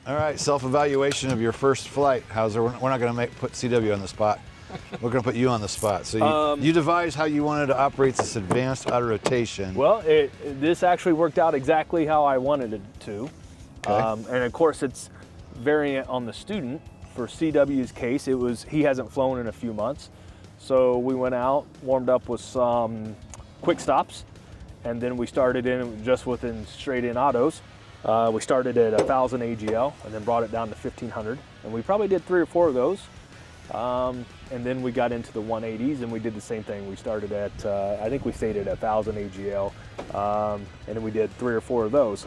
All right, self-evaluation of your first flight. Hauser, we're not going to put CW on the spot. We're going to put you on the spot. So you devised how you wanted to operate this advanced auto rotation. Well, this actually worked out exactly how I wanted it to. Okay. And of course, it's variant on the student. For CW's case, he hasn't flown in a few months. So we went out, warmed up with some quick stops, and then we started in just within straight in autos. We started at 1,000 AGL and then brought it down to 1,500. And we probably did 3 or 4 of those. And then we got into the 180s and we did the same thing. We started at, I think we stayed at 1,000 AGL, and then we did 3 or 4 of those.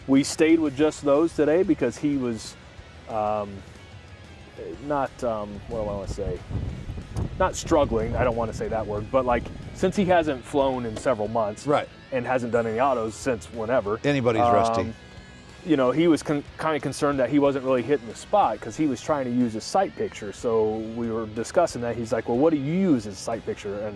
We stayed with just those today because he was not, what do I want to say? Not struggling, I don't want to say that word, but like since he hasn't flown in several months, right, and hasn't done any autos since whenever. Anybody's rusty. You know, he was kind of concerned that he wasn't really hitting the spot because he was trying to use a sight picture. So we were discussing that. He's like, well, what do you use as a sight picture?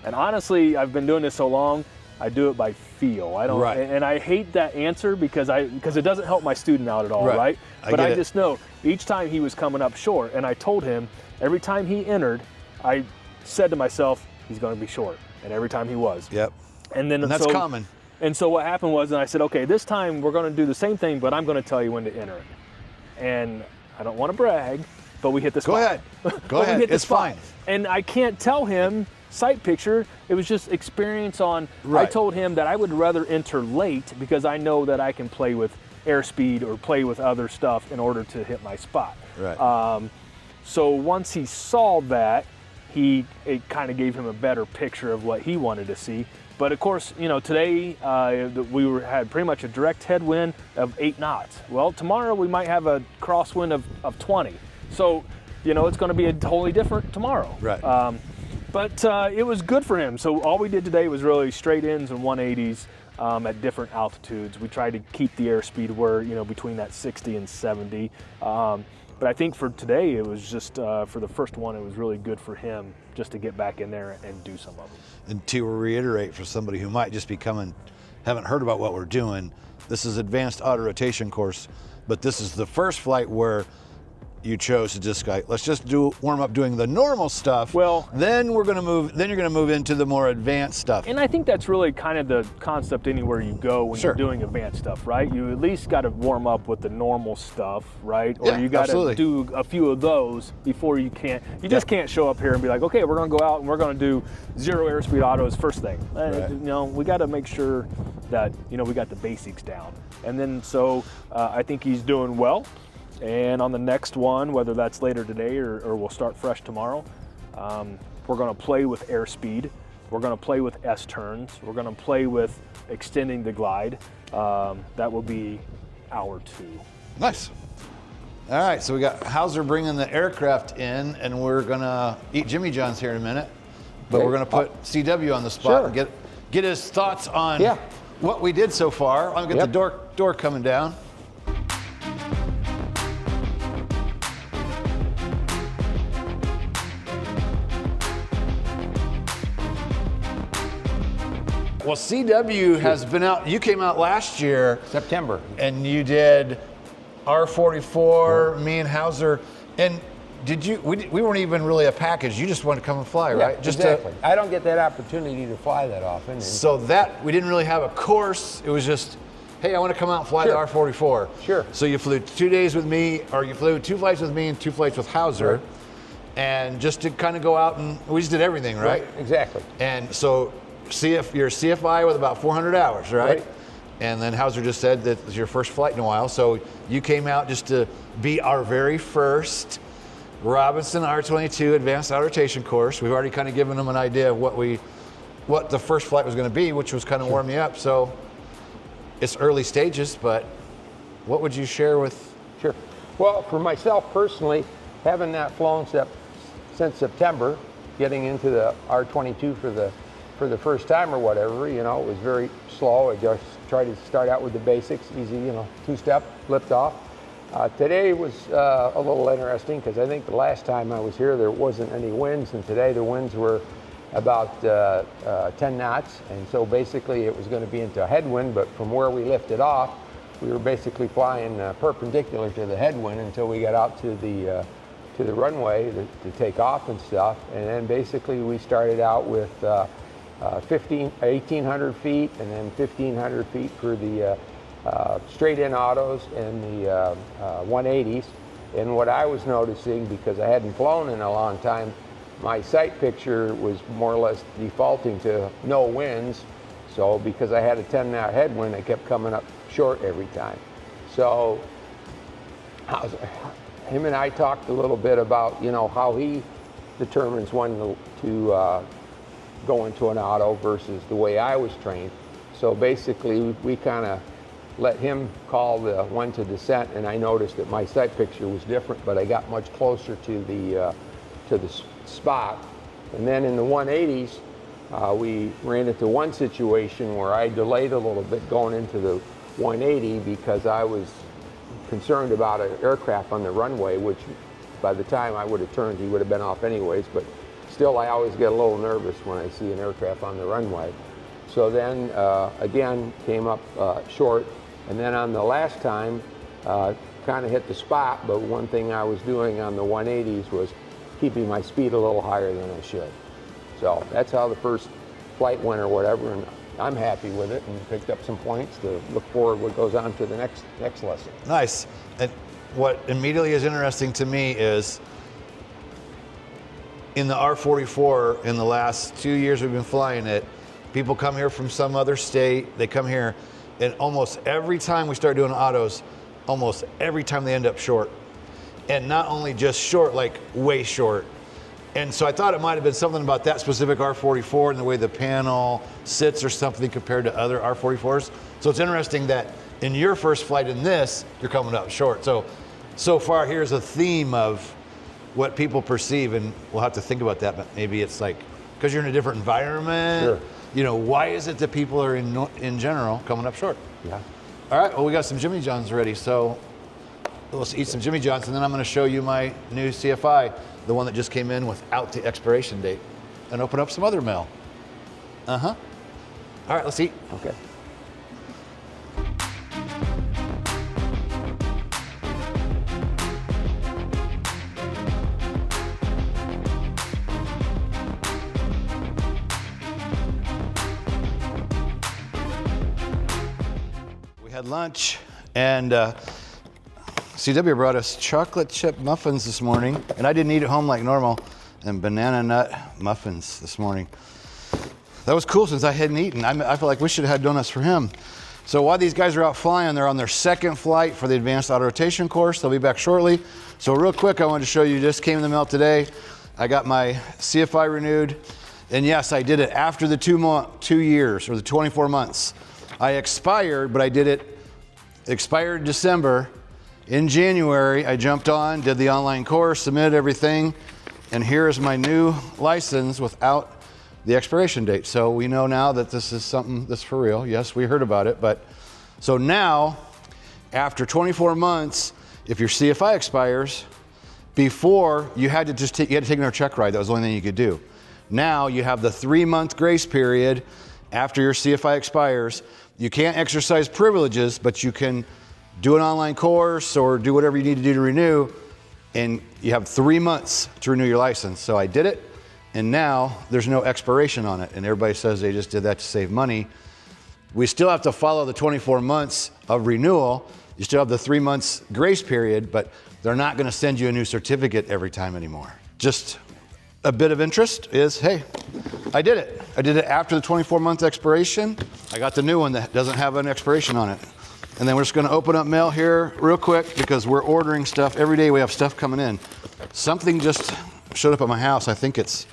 And honestly, I've been doing this so long, I do it by feel. I don't, right. And I hate that answer because it doesn't help my student out at all, right? But I just know each time he was coming up short, and I told him every time he entered, I said to myself, he's going to be short, and every time he was. Yep. And that's common. And so what happened was, and I said, okay, this time we're going to do the same thing, but I'm going to tell you when to enter it. And I don't want to brag, but we hit the spot. Go ahead. Go ahead. It's fine. And I can't tell him sight picture. It was just experience on. Right. I told him that I would rather enter late because I know that I can play with airspeed or play with other stuff in order to hit my spot. Right. So once he saw that, it kind of gave him a better picture of what he wanted to see. But of course, you know, today we had pretty much a direct headwind of 8 knots. Well, tomorrow we might have a crosswind of 20. So, you know, it's going to be a totally different tomorrow. Right. But it was good for him. So all we did today was really straight ins and 180s at different altitudes. We tried to keep the airspeed where, you know, between that 60 and 70. But I think for today, it was just, for the first one, it was really good for him just to get back in there and do some of it. And to reiterate for somebody who might just be haven't heard about what we're doing, this is advanced auto rotation course, but this is the first flight where you chose to just go, let's just warm up doing the normal stuff. Well, then you're going to move into the more advanced stuff. And I think that's really kind of the concept anywhere you go when you're doing advanced stuff, right? You at least got to warm up with the normal stuff, right? Or you got to do a few of those before you just can't show up here and be like, okay, we're going to go out and we're going to do 0 airspeed autos first thing. Right. You know, we got to make sure that, you know, we got the basics down. And then so I think he's doing well. And on the next one, whether that's later today or we'll start fresh tomorrow, we're going to play with airspeed. We're going to play with S-turns. We're going to play with extending the glide. That will be hour 2. Nice. All right, so we got Hauser bringing the aircraft in, and we're going to eat Jimmy John's here in a minute. But we're going to put CW on the spot and get his thoughts on what we did so far. I'm going to get the door coming down. Well, CW has been out. You came out last year, September, and you did R-22. Me and Hauser. And did you? We weren't even really a package. You just wanted to come and fly, right? Just exactly. I don't get that opportunity to fly that often. So that we didn't really have a course. It was just, hey, I want to come out and fly the R-22. Sure. So you flew 2 days with me, or you flew 2 flights with me and 2 flights with Hauser. Right. And just to kind of go out and we just did everything, right? Exactly. And so you're CFI with about 400 hours, right? And then Hauser just said that it was your first flight in a while, so you came out just to be our very first Robinson R-22 Advanced Auto Rotation course. We've already kind of given them an idea of what the first flight was going to be, which was kind of warm you up. So it's early stages, but what would you share with? Sure. Well, for myself personally, having not flown since September, getting into the R-22 for the first time or whatever, you know, it was very slow. I just tried to start out with the basics, easy, you know, 2-step, lift off. Today was a little interesting because I think the last time I was here there wasn't any winds, and today the winds were about 10 knots, and so basically it was going to be into a headwind, but from where we lifted off, we were basically flying perpendicular to the headwind until we got out to the runway to take off and stuff. And then basically we started out with 1,800 feet and then 1,500 feet for the straight-in autos and the 180s. And what I was noticing, because I hadn't flown in a long time, my sight picture was more or less defaulting to no winds. So because I had a 10-knot headwind, I kept coming up short every time. So him and I talked a little bit about, you know, how he determines when to go into an auto versus the way I was trained. So basically, we kind of let him call the one to descent, and I noticed that my sight picture was different, but I got much closer to the spot. And then in the 180s, we ran into one situation where I delayed a little bit going into the 180 because I was concerned about an aircraft on the runway, which by the time I would have turned, he would have been off anyways, but still I always get a little nervous when I see an aircraft on the runway. So then again came up short, and then on the last time kind of hit the spot, but one thing I was doing on the 180s was keeping my speed a little higher than I should. So that's how the first flight went or whatever, and I'm happy with it and picked up some points to look forward what goes on to the next lesson. Nice. And what immediately is interesting to me is in the R-44, in the last 2 years we've been flying it, people come here from some other state, they come here, and almost every time we start doing autos, almost every time they end up short. And not only just short, like way short. And so I thought it might have been something about that specific R-44 and the way the panel sits or something compared to other R-44s. So it's interesting that in your first flight in this, you're coming up short. So far, here's a theme of what people perceive, and we'll have to think about that, but maybe it's like, because you're in a different environment, sure. You know, why is it that people are in general coming up short? Yeah. All right, well, we got some Jimmy John's ready, so let's eat some Jimmy John's, and then I'm going to show you my new CFI, the one that just came in without the expiration date, and open up some other mail. All right, let's eat. Okay. We had lunch, and CW brought us chocolate chip muffins this morning, and I didn't eat at home like normal, and banana nut muffins this morning. That was cool since I hadn't eaten. I feel like we should have had donuts for him. So while these guys are out flying, they're on their second flight for the advanced auto-rotation course. They'll be back shortly. So real quick, I wanted to show you, just came in the mail today. I got my CFI renewed, and yes, I did it after the 2 years, or the 24 months. I expired, but I did it, expired December. In January, I jumped on, did the online course, submitted everything, and here is my new license without the expiration date. So we know now that this is something that's for real. Yes, we heard about it, but so now, after 24 months, if your CFI expires, before you had to take another check ride. That was the only thing you could do. Now you have the 3-month grace period after your CFI expires. You can't exercise privileges, but you can do an online course or do whatever you need to do to renew, and you have 3 months to renew your license. So I did it, and now there's no expiration on it, and everybody says they just did that to save money. We still have to follow the 24 months of renewal. You still have the 3 months grace period, but they're not gonna send you a new certificate every time anymore. Just a bit of interest is, hey, I did it. I did it after the 24-month expiration. I got the new one that doesn't have an expiration on it. And then we're just gonna open up mail here real quick because we're ordering stuff. Every day we have stuff coming in. Something just showed up at my house. I think it's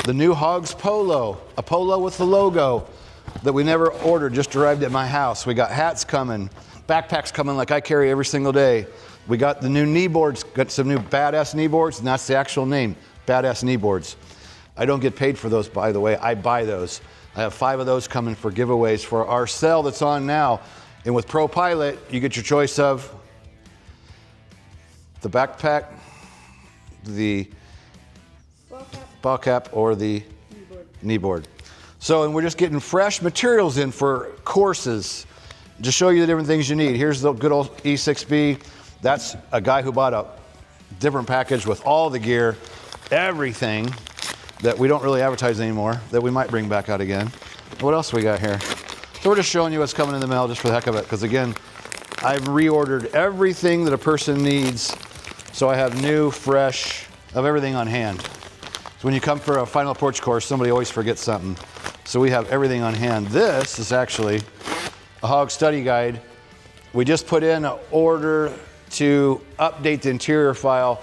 the new H.O.G.S polo, a polo with the logo that we never ordered, just arrived at my house. We got hats coming, backpacks coming like I carry every single day. We got the new knee boards, got some new badass knee boards, and that's the actual name, badass knee boards. I don't get paid for those, by the way. I buy those. I have 5 of those coming for giveaways for our sale that's on now. And with Pro Pilot, you get your choice of the backpack, the ball cap, or the knee board. So, and we're just getting fresh materials in for courses Just show you the different things you need. Here's the good old E6B. That's a guy who bought a different package with all the gear, everything that we don't really advertise anymore, that we might bring back out again. What else we got here? So we're just showing you what's coming in the mail just for the heck of it, because again, I've reordered everything that a person needs, so I have new, fresh, of everything on hand. So when you come for a final porch course, somebody always forgets something. So we have everything on hand. This is actually a H.O.G.S study guide. We just put in an order to update the interior file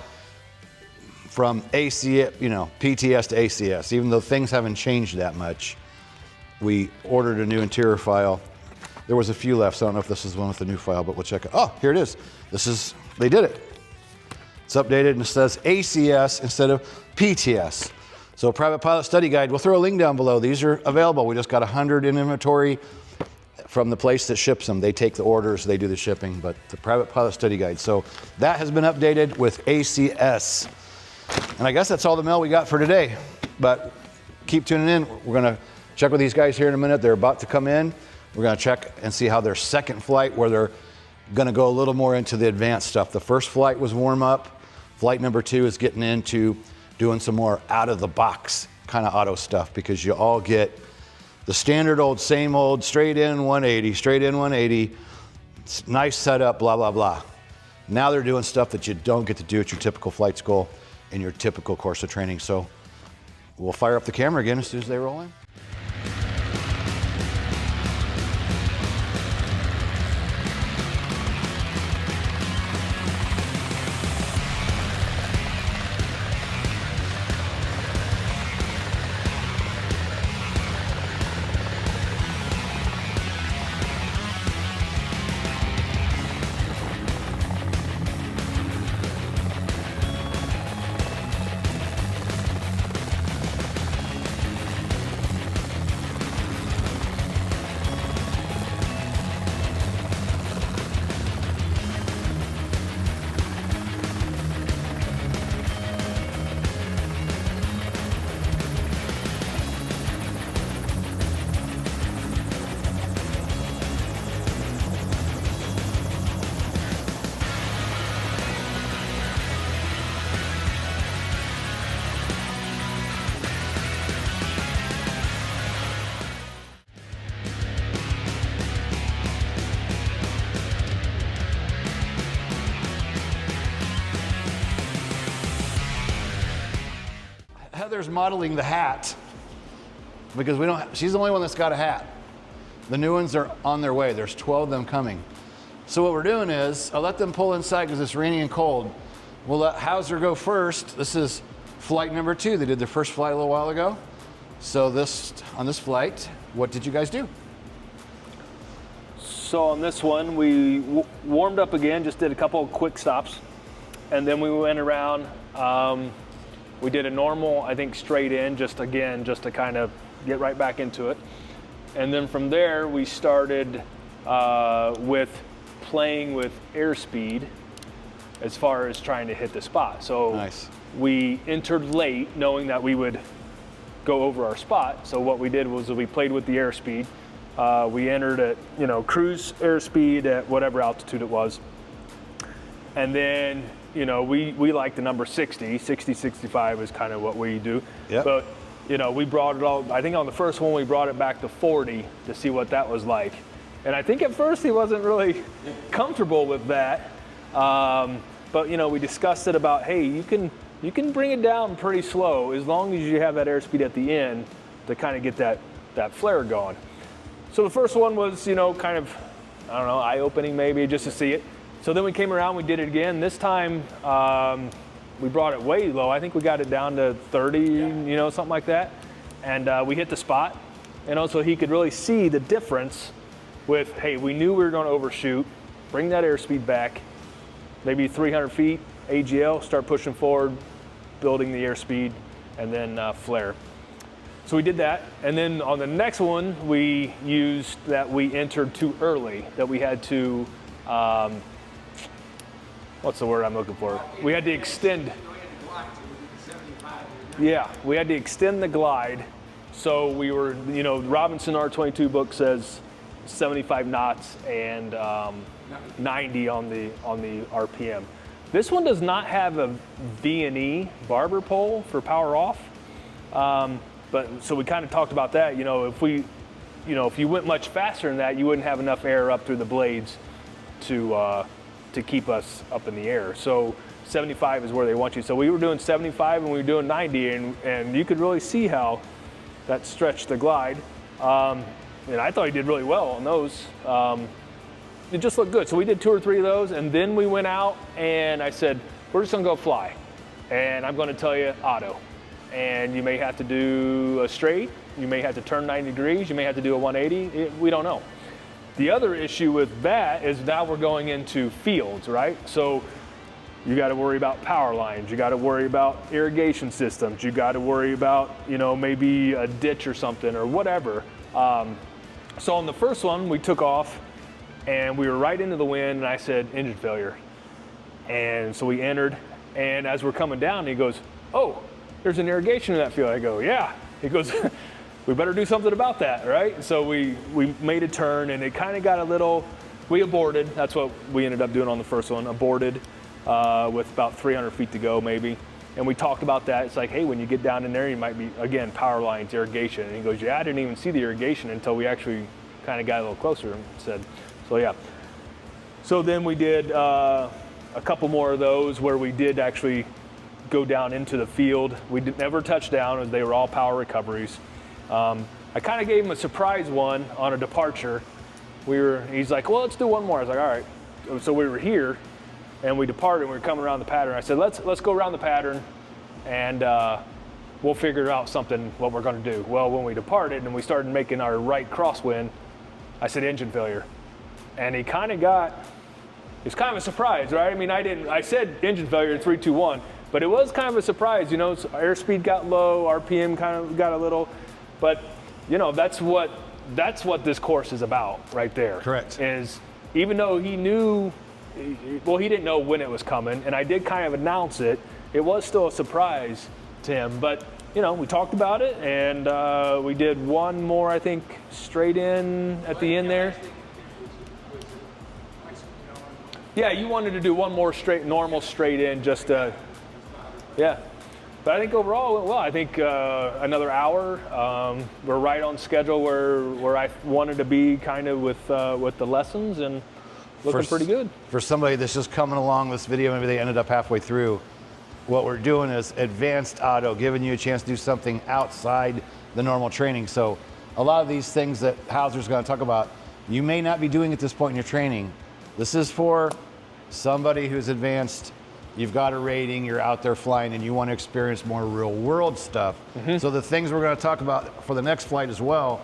from BTS to ACS. Even though things haven't changed that much, we ordered a new interior file. There was a few left, so I don't know if this is one with the new file, but we'll check it. Oh, here it is. They did it. It's updated and it says ACS instead of PTS. So private pilot study guide, we'll throw a link down below. These are available. We just got 100 in inventory from the place that ships them. They take the orders, they do the shipping, but the private pilot study guide. So that has been updated with ACS. And I guess that's all the mail we got for today, but keep tuning in. We're gonna check with these guys here in a minute. They're about to come in. We're gonna check and see how their second flight, where they're gonna go a little more into the advanced stuff. The first flight was warm up. Flight number 2 is getting into doing some more out of the box kind of auto stuff, because you all get the standard old, same old, straight in 180, nice setup, blah, blah, blah. Now they're doing stuff that you don't get to do at your typical flight school in your typical course of training. So we'll fire up the camera again as soon as they roll in. Heather's modeling the hat because she's the only one that's got a hat. The new ones are on their way. There's 12 of them coming. So what we're doing is, I'll let them pull inside because it's rainy and cold. We'll let Hauser go first. This is flight number 2. They did their first flight a little while ago. So on this flight, what did you guys do? So on this one, we warmed up again, just did a couple of quick stops. And then we went around, we did a normal, I think straight in, just to kind of get right back into it. And then from there, we started with playing with airspeed as far as trying to hit the spot. So nice. We entered late knowing that we would go over our spot. So what we did was we played with the airspeed. We entered at, cruise airspeed at whatever altitude it was. And then, we like the number 60, 65 is kind of what we do. Yep. But, we brought it all, I think on the first one, we brought it back to 40 to see what that was like. And I think at first he wasn't really comfortable with that. But, we discussed it about, hey, you can bring it down pretty slow as long as you have that airspeed at the end to kind of get that flare going. So the first one was, kind of, eye-opening maybe, just to see it. So then we came around, we did it again. This time, we brought it way low. I think we got it down to 30, something like that. And we hit the spot. And also he could really see the difference with, hey, we knew we were going to overshoot, bring that airspeed back, maybe 300 feet, AGL, start pushing forward, building the airspeed, and then flare. So we did that, and then on the next one, we used that we entered too early, that we had to, what's the word I'm looking for? We had to extend. Yeah, we had to extend the glide. So we were, Robinson R-22 book says 75 knots and 90 on the RPM. This one does not have a V&E barber pole for power off, but so we kind of talked about that. If you went much faster than that, you wouldn't have enough air up through the blades to keep us up in the air. So 75 is where they want you. So we were doing 75 and we were doing 90, and you could really see how that stretched the glide. And I thought he did really well on those. It just looked good. So we did 2 or 3 of those, and then we went out and I said, we're just gonna go fly. And I'm gonna tell you auto. And you may have to do a straight, you may have to turn 90 degrees, you may have to do a 180, we don't know. The other issue with that is now we're going into fields, right? So you got to worry about power lines, you got to worry about irrigation systems, you got to worry about, maybe a ditch or something or whatever. So on the first one, we took off and we were right into the wind, and I said, engine failure. And so we entered, and as we're coming down, he goes, oh, there's an irrigation in that field. I go, yeah. He goes, we better do something about that, right? So we made a turn, and it kind of got a little, we aborted. That's what we ended up doing on the first one, aborted with about 300 feet to go maybe. And we talked about that. It's like, hey, when you get down in there, you might be, again, power lines, irrigation. And he goes, yeah, I didn't even see the irrigation until we actually kind of got a little closer and said, so yeah. So then we did a couple more of those where we did actually go down into the field. We never touched down, as they were all power recoveries. I kind of gave him a surprise one on a departure. He's like, well, let's do one more. I was like, all right. So we were here, and we departed, and we were coming around the pattern. I said, let's go around the pattern, and we'll figure out what we're going to do. Well, when we departed and we started making our right crosswind, I said engine failure, and he kind of it's kind of a surprise, right? I mean, I said engine failure in 3, 2, 1, but it was kind of a surprise. So airspeed got low, RPM kind of got a little, but that's what this course is about right there. Correct. Is even though he knew. Well, he didn't know when it was coming, and I did kind of announce it. It was still a surprise to him, but we talked about it, and we did one more, I think, straight in at the end there. Yeah, you wanted to do one more normal straight in, just yeah. But I think overall it went well. I think another hour. We're right on schedule where I wanted to be, kind of with the lessons, and looking pretty good. For somebody that's just coming along this video, maybe they ended up halfway through, what we're doing is advanced auto, giving you a chance to do something outside the normal training. So a lot of these things that Hauser's going to talk about, you may not be doing at this point in your training. This is for somebody who's advanced. You've got a rating, you're out there flying, and you want to experience more real world stuff. Mm-hmm. So the things we're going to talk about for the next flight as well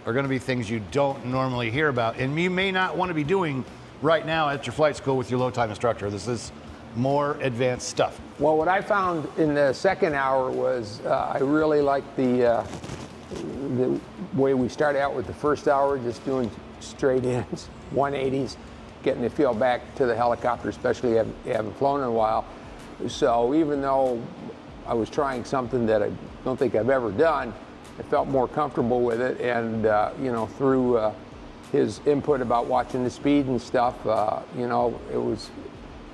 are going to be things you don't normally hear about, and you may not want to be doing right now at your flight school with your low time instructor. This is more advanced stuff. Well, what I found in the second hour was I really liked the way we started out with the first hour, just doing straight ins, 180s, getting the feel back to the helicopter, especially if you haven't flown in a while. So even though I was trying something that I don't think I've ever done, I felt more comfortable with it, and through his input about watching the speed and stuff, it was,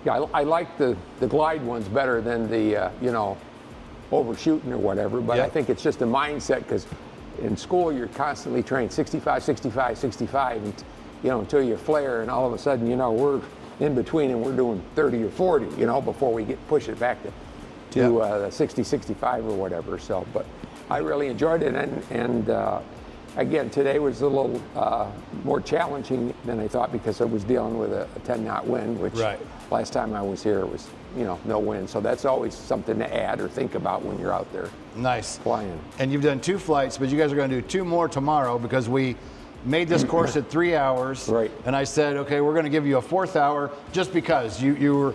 I like the glide ones better than the, overshooting or whatever, but I think it's just a mindset, because in school you're constantly trained 65, 65, 65, and, until you flare, and all of a sudden, we're in between and we're doing 30 or 40, before we push it back to 60, 65 or whatever. So, but I really enjoyed it, and again, today was a little more challenging than I thought, because I was dealing with a 10-knot wind, which last time I was here was, no wind. So that's always something to add or think about when you're out there. Nice. Flying. And you've done 2 flights, but you guys are going to do 2 more tomorrow, because we made this course at 3 hours. Right. And I said, okay, we're going to give you a 4th hour, just because you were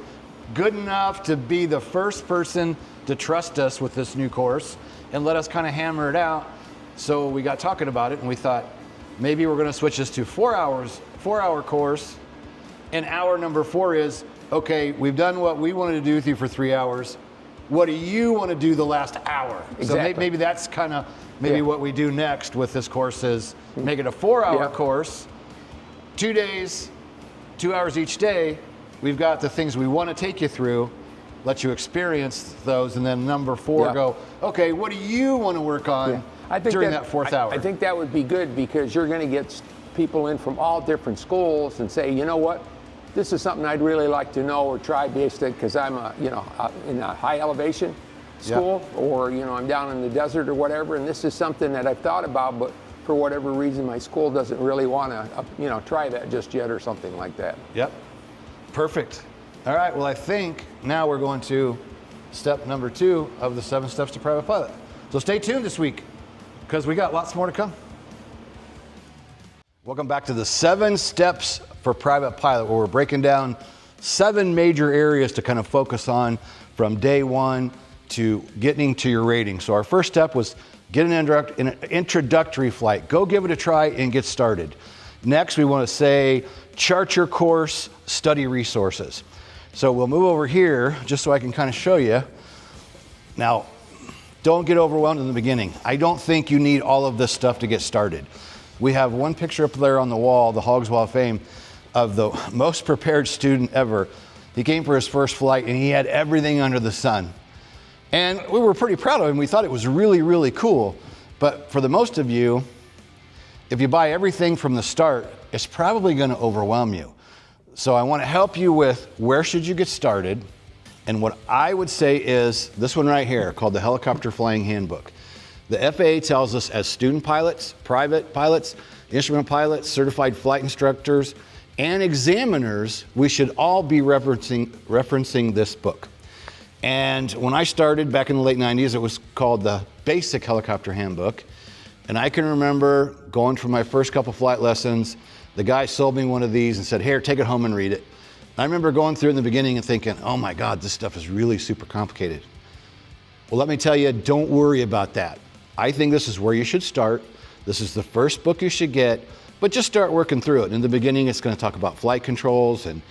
good enough to be the first person to trust us with this new course and let us kind of hammer it out. So we got talking about it, and we thought maybe we're going to switch this to 4 hours, 4-hour course. And hour number 4 is, okay, we've done what we wanted to do with you for 3 hours. What do you want to do the last hour? Exactly. So maybe that's kind of what we do next with this course, is make it a 4-hour course, 2 days, 2 hours each day, we've got the things we want to take you through, let you experience those, and then number 4, Yeah. go, okay, what do you want to work on during that 4th hour? I think that would be good because you're going to get people in from all different schools and say, you know what, this is something I'd really like to know or try because I'm in a high elevation school, or I'm down in the desert or whatever, and this is something that I've thought about, but for whatever reason my school doesn't really want to try that just yet or something like that. Yep. Perfect. All right, well, I think now we're going to step number 2 of the 7 steps to private pilot. So stay tuned this week because we got lots more to come. Welcome back to the 7 steps for private pilot, where we're breaking down 7 major areas to kind of focus on from day 1 to getting to your rating. So our first step was get an introductory flight. Go give it a try and get started. Next, we want to say chart your course, study resources. So we'll move over here just so I can kind of show you. Now, don't get overwhelmed in the beginning. I don't think you need all of this stuff to get started. We have one picture up there on the wall, the H.O.G.S Wall of Fame, of the most prepared student ever. He came for his first flight and he had everything under the sun. And we were pretty proud of him. We thought it was really, really cool. But for the most of you, if you buy everything from the start, it's probably going to overwhelm you. So I want to help you with where should you get started. And what I would say is this one right here, called the Helicopter Flying Handbook. The FAA tells us as student pilots, private pilots, instrument pilots, certified flight instructors, and examiners, we should all be referencing this book. And when I started back in the late 90s, it was called the Basic Helicopter Handbook. And I can remember going for my first couple flight lessons, the guy sold me one of these and said, here, take it home and read it. I remember going through in the beginning and thinking, oh my God, this stuff is really super complicated. Well, let me tell you, don't worry about that. I think this is where you should start. This is the first book you should get, but just start working through it. In the beginning, it's going to talk about flight controls and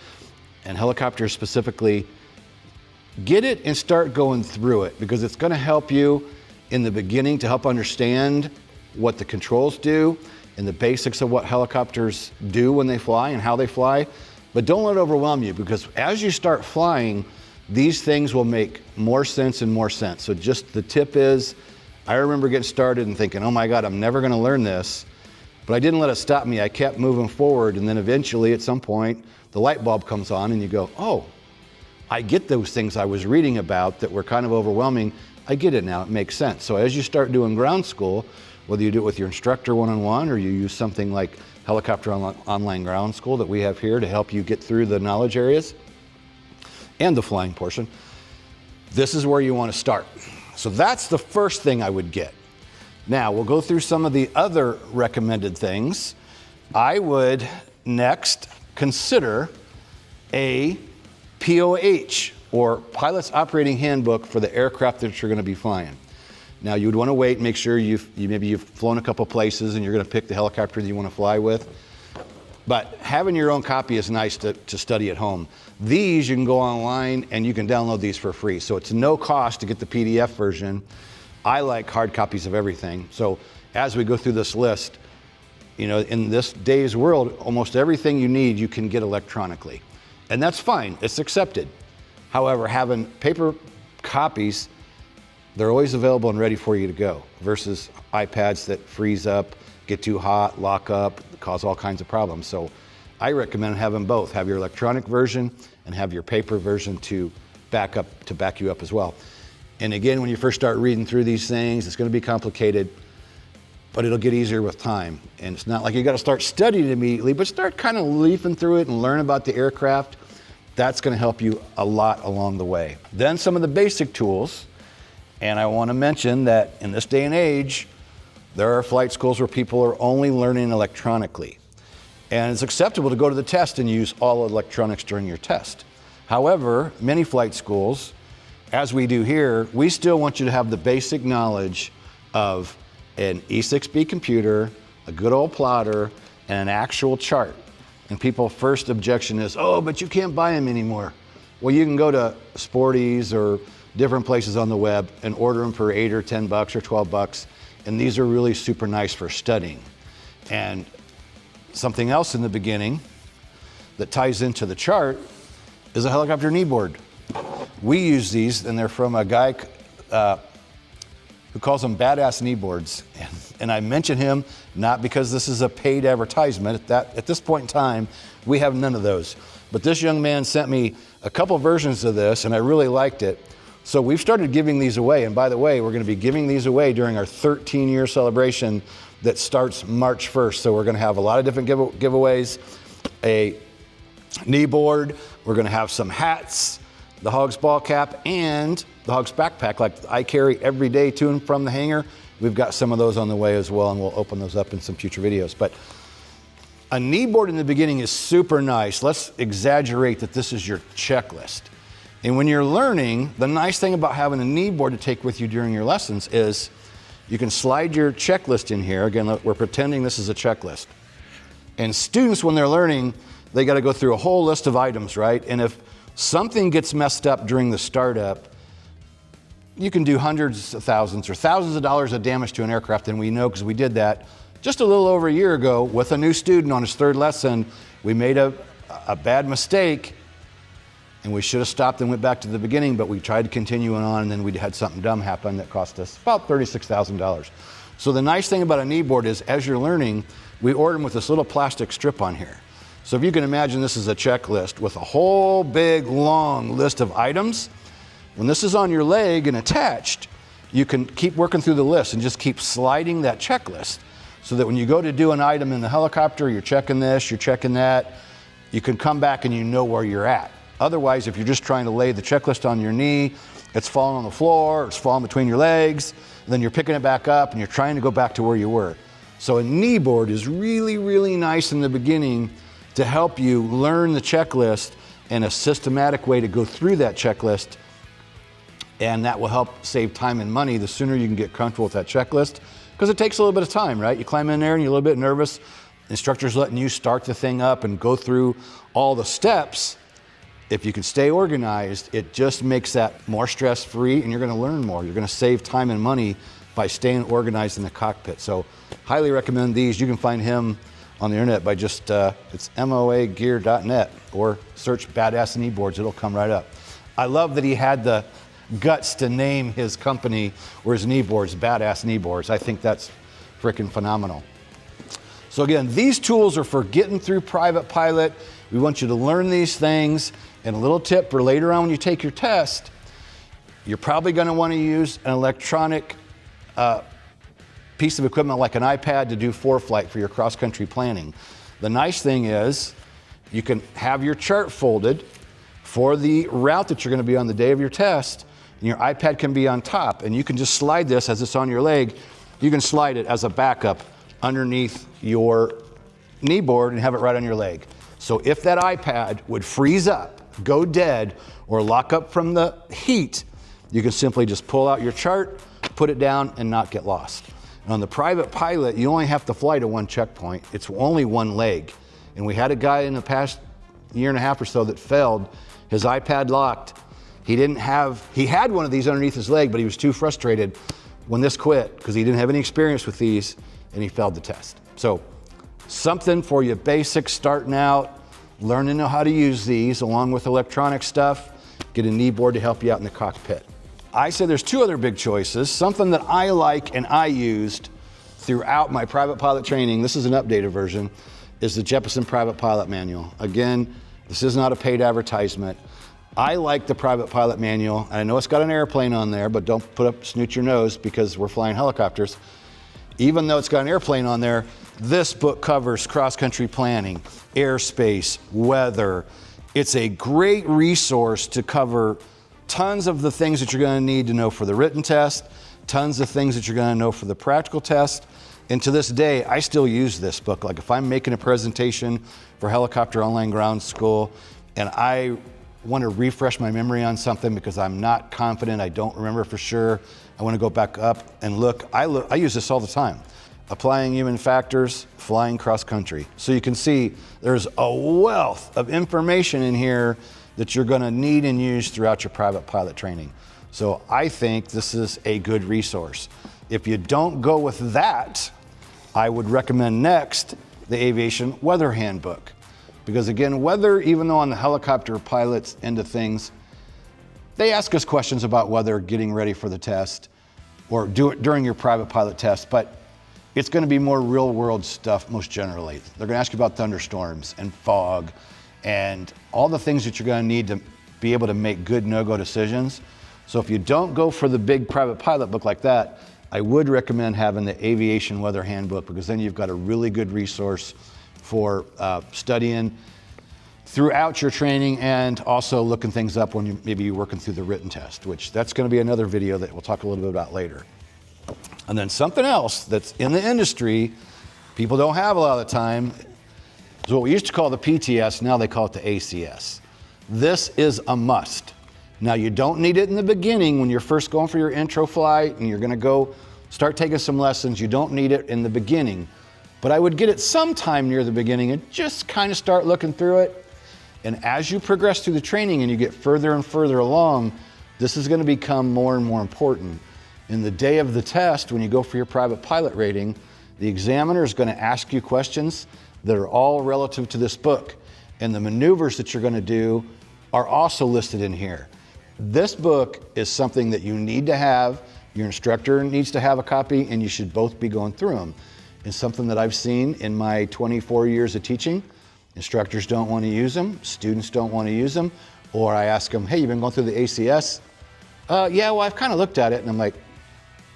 helicopters specifically. Get it and start going through it because it's going to help you in the beginning to help understand what the controls do and the basics of what helicopters do when they fly and how they fly. But don't let it overwhelm you because as you start flying, these things will make more sense and more sense. So just the tip is, I remember getting started and thinking, oh my God, I'm never going to learn this. But I didn't let it stop me. I kept moving forward. And then eventually at some point, the light bulb comes on and you go, oh, I get those things I was reading about that were kind of overwhelming. I get it now, it makes sense. So as you start doing ground school, whether you do it with your instructor one-on-one or you use something like Helicopter Online Ground School that we have here to help you get through the knowledge areas and the flying portion, this is where you want to start. So that's the first thing I would get. Now we'll go through some of the other recommended things. I would next consider a POH, or Pilot's Operating Handbook for the aircraft that you're going to be flying. Now you would want to wait and make sure maybe you've flown a couple places and you're going to pick the helicopter that you want to fly with. But having your own copy is nice to study at home. These you can go online and you can download these for free. So it's no cost to get the PDF version. I like hard copies of everything. So as we go through this list, in this day's world, almost everything you need you can get electronically. And that's fine, it's accepted. However, having paper copies, they're always available and ready for you to go versus iPads that freeze up, get too hot, lock up, cause all kinds of problems. So I recommend having both. Have your electronic version and have your paper version to back you up as well. And again, when you first start reading through these things, it's going to be complicated, but it'll get easier with time. And it's not like you got to start studying immediately, but start kind of leafing through it and learn about the aircraft. That's going to help you a lot along the way. Then some of the basic tools. And I want to mention that in this day and age, there are flight schools where people are only learning electronically. And it's acceptable to go to the test and use all electronics during your test. However, many flight schools, as we do here, we still want you to have the basic knowledge of an E6B computer, a good old plotter, and an actual chart. And people's first objection is, oh, but you can't buy them anymore. Well, you can go to Sporties or different places on the web and order them for $8 or $10 or $12. And these are really super nice for studying. And something else in the beginning that ties into the chart is a helicopter knee board. We use these, and they're from a guy who calls them badass knee boards. And I mention him not because this is a paid advertisement. At this point in time, we have none of those. But this young man sent me a couple versions of this, and I really liked it. So we've started giving these away. And by the way, we're going to be giving these away during our 13-year celebration that starts March 1st. So we're going to have a lot of different giveaways. A knee board, we're going to have some hats, the H.O.G.S ball cap, and the H.O.G.S backpack like I carry every day to and from the hangar. We've got some of those on the way as well, and we'll open those up in some future videos. But a knee board in the beginning is super nice. Let's exaggerate that this is your checklist. And when you're learning, the nice thing about having a knee board to take with you during your lessons is you can slide your checklist in here. Again, we're pretending this is a checklist. And students, when they're learning, they got to go through a whole list of items, right? And if something gets messed up during the startup, you can do hundreds of thousands or thousands of dollars of damage to an aircraft, and we know because we did that just a little over a year ago with a new student on his third lesson. We made a bad mistake, and we should have stopped and went back to the beginning, but we tried to continue on, and then we had something dumb happen that cost us about $36,000. So the nice thing about a knee board is as you're learning, we order them with this little plastic strip on here. So if you can imagine this is a checklist with a whole big long list of items, when this is on your leg and attached, you can keep working through the list and just keep sliding that checklist so that when you go to do an item in the helicopter, you're checking this, you're checking that, you can come back and you know where you're at. Otherwise, if you're just trying to lay the checklist on your knee, it's falling on the floor, it's falling between your legs, and then you're picking it back up and you're trying to go back to where you were. So a knee board is really, really nice in the beginning to help you learn the checklist and a systematic way to go through that checklist. And that will help save time and money the sooner you can get comfortable with that checklist, because it takes a little bit of time, right? You climb in there and you're a little bit nervous. Instructor's letting you start the thing up and go through all the steps. If you can stay organized, it just makes that more stress-free, and you're going to learn more. You're going to save time and money by staying organized in the cockpit. So highly recommend these. You can find him on the internet by just, it's moagear.net, or search Badass Knee Boards. It'll come right up. I love that he had the guts to name his company or his knee boards Badass Knee Boards. I think that's freaking phenomenal. So again, these tools are for getting through private pilot. We want you to learn these things. And a little tip for later on when you take your test, you're probably going to want to use an electronic piece of equipment like an iPad to do ForeFlight for your cross-country planning. The nice thing is you can have your chart folded for the route that you're going to be on the day of your test, and your iPad can be on top, and you can just slide this as it's on your leg. You can slide it as a backup underneath your knee board and have it right on your leg. So if that iPad would freeze up, go dead, or lock up from the heat, you can simply just pull out your chart, put it down, and not get lost. And on the private pilot, you only have to fly to one checkpoint. It's only one leg. And we had a guy in the past year and a half or so that failed. His iPad locked. He had one of these underneath his leg, but he was too frustrated when this quit because he didn't have any experience with these, and he failed the test. So something for you basic starting out, learn to know how to use these along with electronic stuff. Get a knee board to help you out in the cockpit. I said there's two other big choices. Something that I like and I used throughout my private pilot training, this is an updated version, is the Jeppesen Private Pilot Manual. Again, this is not a paid advertisement. I like the Private Pilot Manual, and I know it's got an airplane on there, but don't snoot your nose because we're flying helicopters. Even though it's got an airplane on there, this book covers cross-country planning, airspace, weather. It's a great resource to cover tons of the things that you're going to need to know for the written test, tons of things that you're going to know for the practical test. And to this day, I still use this book. Like if I'm making a presentation for Helicopter Online Ground School and I want to refresh my memory on something because I'm not confident, I don't remember for sure, I want to go back up and look. I use this all the time. Applying human factors, flying cross country. So you can see there's a wealth of information in here that you're going to need and use throughout your private pilot training. So I think this is a good resource. If you don't go with that, I would recommend next the Aviation Weather Handbook. Because again, weather, even though on the helicopter pilots end of things, they ask us questions about weather getting ready for the test or during your private pilot test, but it's going to be more real world stuff most generally. They're going to ask you about thunderstorms and fog and all the things that you're going to need to be able to make good no-go decisions. So if you don't go for the big private pilot book like that, I would recommend having the Aviation Weather Handbook, because then you've got a really good resource for studying throughout your training and also looking things up when maybe you're working through the written test, which that's going to be another video that we'll talk a little bit about later. And then something else that's in the industry, people don't have a lot of the time, is what we used to call the PTS, now they call it the ACS. This is a must. Now you don't need it in the beginning when you're first going for your intro flight and you're going to go start taking some lessons. You don't need it in the beginning, but I would get it sometime near the beginning and just kind of start looking through it. And as you progress through the training and you get further and further along, this is going to become more and more important. In the day of the test, when you go for your private pilot rating, the examiner is going to ask you questions that are all relative to this book. And the maneuvers that you're going to do are also listed in here. This book is something that you need to have, your instructor needs to have a copy, and you should both be going through them. It's something that I've seen in my 24 years of teaching. Instructors don't want to use them, students don't want to use them, or I ask them, hey, you've been going through the ACS? Yeah, well, I've kind of looked at it, and I'm like,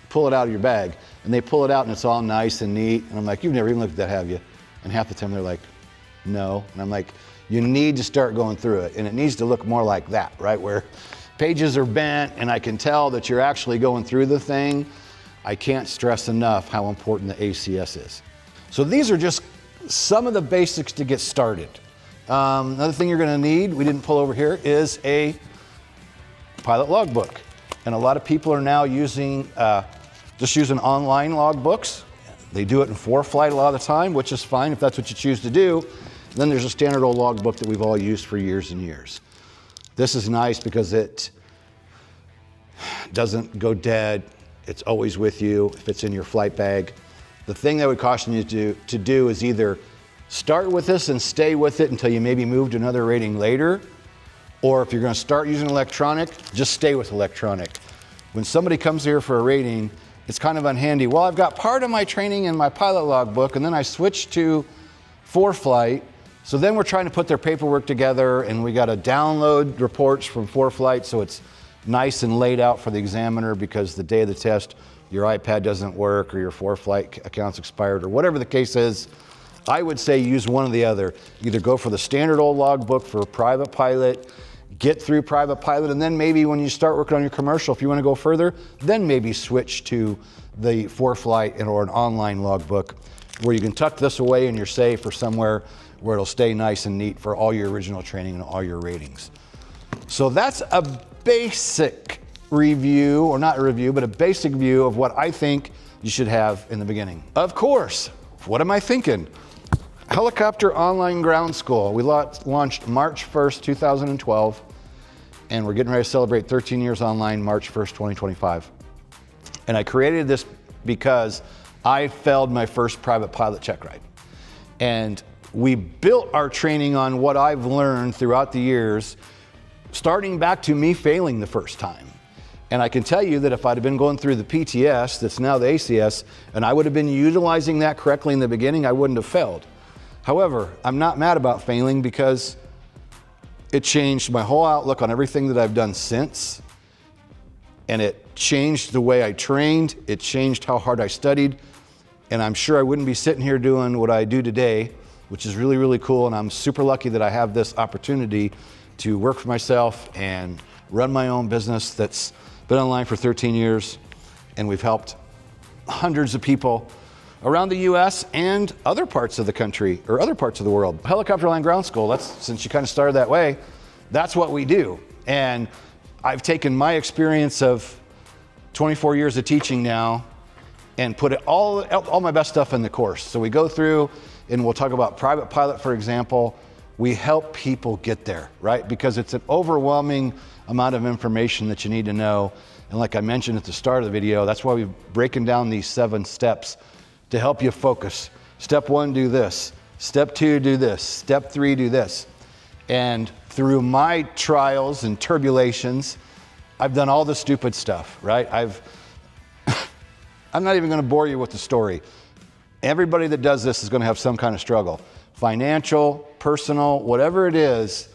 pull it out of your bag. And they pull it out and it's all nice and neat. And I'm like, you've never even looked at that, have you? And half the time they're like, no. And I'm like, you need to start going through it. And it needs to look more like that, right? Where pages are bent and I can tell that you're actually going through the thing. I can't stress enough how important the ACS is. So these are just some of the basics to get started. Another thing you're gonna need, we didn't pull over here, is a pilot logbook. And a lot of people are now using, just using online logbooks. They do it in ForeFlight a lot of the time, which is fine if that's what you choose to do. And then there's a standard old logbook that we've all used for years and years. This is nice because it doesn't go dead. It's always with you if it's in your flight bag. The thing that I would caution you to do is either start with this and stay with it until you maybe move to another rating later, or if you're going to start using electronic, just stay with electronic. When somebody comes here for a rating, it's kind of unhandy. Well, I've got part of my training in my pilot logbook, and then I switched to ForeFlight. So then we're trying to put their paperwork together, and we got to download reports from ForeFlight so it's nice and laid out for the examiner, because the day of the test, your iPad doesn't work or your ForeFlight account's expired or whatever the case is. I would say use one or the other. Either go for the standard old logbook for private pilot, get through private pilot, and then maybe when you start working on your commercial, if you want to go further, then maybe switch to the ForeFlight or an online logbook where you can tuck this away in your safe or somewhere where it'll stay nice and neat for all your original training and all your ratings. So that's a basic review, or not a review, but a basic view of what I think you should have in the beginning. Of course, what am I thinking? Helicopter Online Ground School. We launched March 1st, 2012, and we're getting ready to celebrate 13 years online, March 1st, 2025. And I created this because I failed my first private pilot check ride. And we built our training on what I've learned throughout the years, starting back to me failing the first time. And I can tell you that if I'd have been going through the PTS, that's now the ACS, and I would have been utilizing that correctly in the beginning, I wouldn't have failed. However, I'm not mad about failing because it changed my whole outlook on everything that I've done since. And it changed the way I trained, it changed how hard I studied, and I'm sure I wouldn't be sitting here doing what I do today, which is really, really cool, and I'm super lucky that I have this opportunity to work for myself and run my own business that's been online for 13 years, and we've helped hundreds of people around the US and other parts of the country or other parts of the world. Helicopter Online Ground School, that's, since you kind of started that way, that's what we do. And I've taken my experience of 24 years of teaching now and put it all my best stuff in the course. So we go through and we'll talk about private pilot, for example. We help people get there, right? Because it's an overwhelming amount of information that you need to know. And like I mentioned at the start of the video, that's why we've broken down these 7 steps to help you focus. Step 1, do this. Step 2, do this. Step 3, do this. And through my trials and tribulations, I've done all the stupid stuff, right? I'm not even going to bore you with the story. Everybody that does this is going to have some kind of struggle. Financial, personal, whatever it is,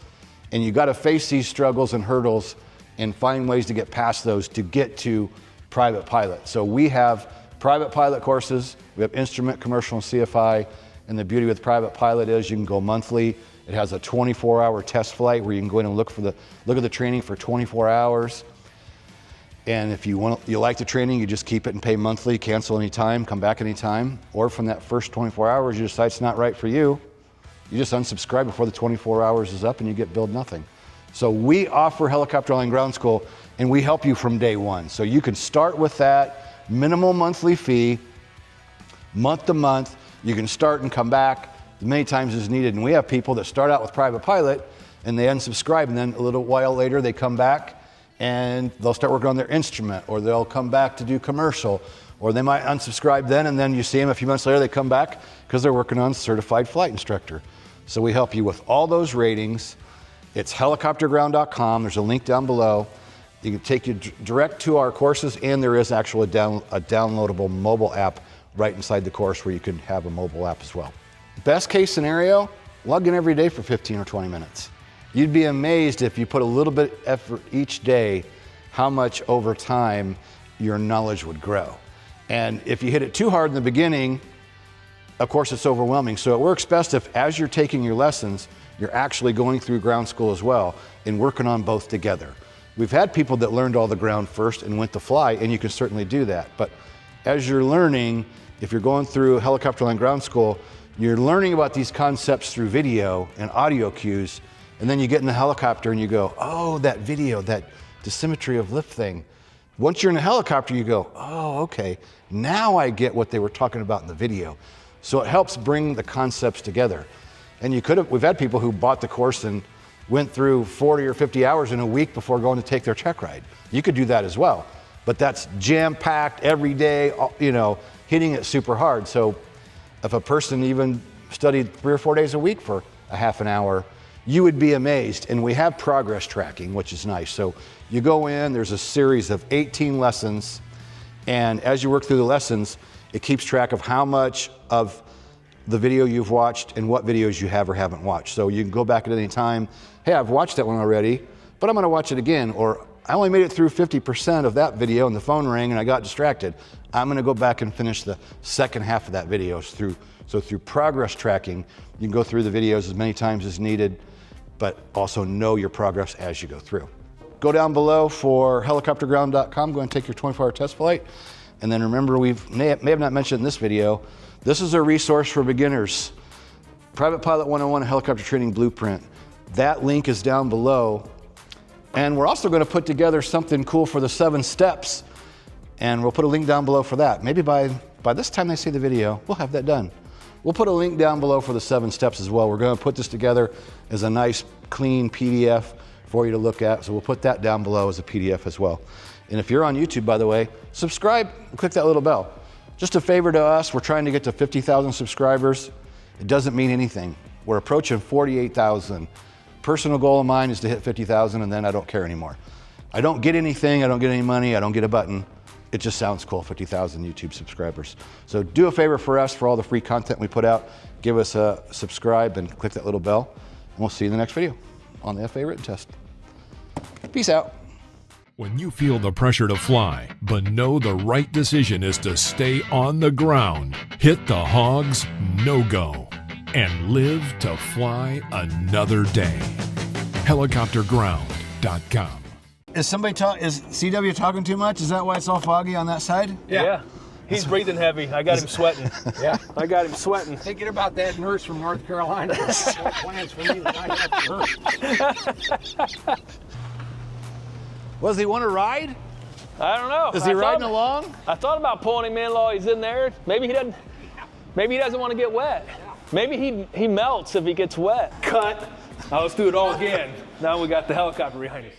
and you got to face these struggles and hurdles and find ways to get past those to get to private pilot. So we have private pilot courses, we have instrument, commercial, and CFI, and the beauty with private pilot is you can go monthly. It has a 24-hour test flight where you can go in and look at the training for 24 hours. And if you like the training, you just keep it and pay monthly, cancel anytime, come back anytime. Or from that first 24 hours, you decide it's not right for you, you just unsubscribe before the 24 hours is up and you get billed nothing. So we offer Helicopter Line Ground School and we help you from day one. So you can start with that minimal monthly fee, month to month. You can start and come back as many times as needed. And we have people that start out with private pilot and they unsubscribe, and then a little while later they come back and they'll start working on their instrument, or they'll come back to do commercial, or they might unsubscribe then, and then you see them a few months later, they come back because they're working on certified flight instructor. So we help you with all those ratings. It's helicopterground.com. There's a link down below. You can take you direct to our courses, and there is actually a downloadable mobile app right inside the course where you can have a mobile app as well. Best case scenario, log in every day for 15 or 20 minutes. You'd be amazed if you put a little bit of effort each day, how much over time your knowledge would grow. And if you hit it too hard in the beginning, of course it's overwhelming. So it works best if, as you're taking your lessons, you're actually going through ground school as well and working on both together. We've had people that learned all the ground first and went to fly, and you can certainly do that. But as you're learning, if you're going through Helicopter Line Ground School, you're learning about these concepts through video and audio cues, and then you get in the helicopter and you go, oh, that video, that dissymmetry of lift thing. Once you're in a helicopter, you go, oh, okay, now I get what they were talking about in the video. So it helps bring the concepts together. And we've had people who bought the course and went through 40 or 50 hours in a week before going to take their check ride. You could do that as well, but that's jam-packed every day, hitting it super hard. So if a person even studied 3 or 4 days a week for a half an hour, you would be amazed. And we have progress tracking, which is nice. So you go in, there's a series of 18 lessons, and as you work through the lessons, it keeps track of how much of the video you've watched and what videos you have or haven't watched. So you can go back at any time, hey, I've watched that one already, but I'm gonna watch it again, or I only made it through 50% of that video and the phone rang and I got distracted. I'm gonna go back and finish the second half of that video. So through progress tracking, you can go through the videos as many times as needed, but also know your progress as you go through. Go down below for helicopterground.com, go and take your 24-hour test flight. And then remember, we may have not mentioned in this video, this is a resource for beginners. Private Pilot 101 Helicopter Training Blueprint. That link is down below. And we're also going to put together something cool for the 7 steps. And we'll put a link down below for that. Maybe by this time they see the video, we'll have that done. We'll put a link down below for the 7 steps as well. We're going to put this together as a nice, clean PDF for you to look at. So we'll put that down below as a PDF as well. And if you're on YouTube, by the way, subscribe and click that little bell. Just a favor to us, we're trying to get to 50,000 subscribers. It doesn't mean anything. We're approaching 48,000. Personal goal of mine is to hit 50,000, and then I don't care anymore. I don't get anything, I don't get any money, I don't get a button. It just sounds cool, 50,000 YouTube subscribers. So do a favor for us for all the free content we put out. Give us a subscribe and click that little bell. And we'll see you in the next video on the FAA written test. Peace out. When you feel the pressure to fly, but know the right decision is to stay on the ground, hit the H.O.G.S no-go and live to fly another day. Helicopterground.com. Is CW talking too much? Is that why it's all foggy on that side? Yeah. He's breathing heavy. I got him sweating. Yeah. I got him sweating. Thinking about that nurse from North Carolina. No plans for me that I have for her. Does he want to ride? I don't know. Is he riding along? I thought about pulling him in while he's in there. Maybe he doesn't want to get wet. Maybe he melts if he gets wet. Cut. Now let's do it all again. Now we got the helicopter behind us.